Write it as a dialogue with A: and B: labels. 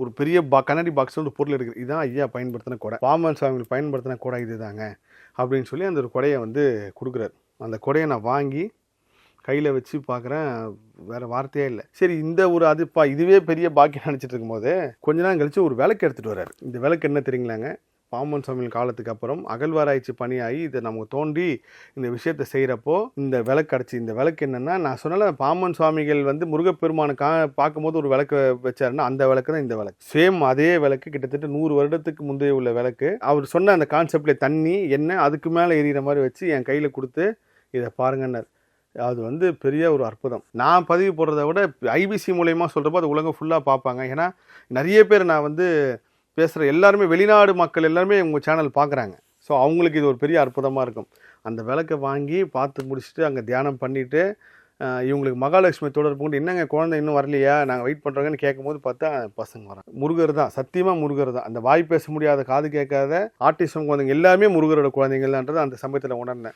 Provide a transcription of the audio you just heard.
A: ஒரு பெரிய கண்ணாடி பாக்ஸ் ஒரு பொருள் இருக்குது. இதுதான் ஐயா பயன்படுத்தின கொடை, பாம்பன் சுவாமிகள் பயன்படுத்தின கொடை இதுதாங்க அப்படின்னு சொல்லி அந்த ஒரு கொடையை வந்து கொடுக்குறாரு. அந்த கொடையை நான் வாங்கி கையில் வச்சு பார்க்குறேன், வேறு வார்த்தையே இல்லை. சரி இந்த ஒரு இதுவே பெரிய பாக்கியம் நினச்சிட்டு இருக்கும்போது கொஞ்ச நாள் கழிச்சு ஒரு விளக்கு எடுத்துகிட்டு வர்றாரு. இந்த விளக்கு என்ன தெரியுங்களாங்க, பாம்பன் சுவாமிகள் காலத்துக்கு அப்புறம் அகழ்வாராய்ச்சி பணியாகி இதை நமக்கு தோண்டி இந்த விஷயத்தை செய்கிறப்போ இந்த விளக்கு கிடச்சி. இந்த விளக்கு என்னென்னா, நான் சொன்னால பாம்பன் சுவாமிகள் வந்து முருகப்பெருமானை பார்க்கும்போது ஒரு விளக்கு வச்சாருன்னா அந்த விளக்கு தான் இந்த விளக்கு. சேம் அதே விளக்கு, கிட்டத்தட்ட 100 வருடத்துக்கு முந்தைய உள்ள விளக்கு. அவர் சொன்ன அந்த கான்செப்ட்ல தண்ணி எண்ணெய் அதுக்கு மேலே எரியிற மாதிரி வச்சு என் கையில் கொடுத்து இதை பாருங்கன்னார். அது வந்து பெரிய ஒரு அற்புதம். நான் பதிவு போடுறத விட ஐபிசி மூலயமா சொல்கிறப்போ அது உலகம் ஃபுல்லாக பார்ப்பாங்க. ஏன்னா நிறைய பேர் நான் வந்து பேசுகிற எல்லாருமே வெளிநாடு மக்கள் எல்லாருமே உங்கள் சேனல் பார்க்குறாங்க. ஸோ அவங்களுக்கு இது ஒரு பெரிய அற்புதமாக இருக்கும். அந்த விளக்கை வாங்கி பார்த்து முடிச்சுட்டு அங்கே தியானம் பண்ணிவிட்டு இவங்களுக்கு மகாலட்சுமி தொடர்பு கொண்டு, என்னங்க குழந்தை இன்னும் வரலையா, நாங்கள் வெயிட் பண்ணுறோங்கன்னு கேட்கும்போது பார்த்தா பசங்க வராங்க. முருகர் தான், சத்தியமாக முருகர் தான். அந்த வாய் பேச முடியாத, காது கேட்காத, ஆட்டிசம் குழந்தைங்க எல்லாமே முருகரோட குழந்தைங்கள்ன்றது அந்த சமயத்தில் உணர்ந்தேன்.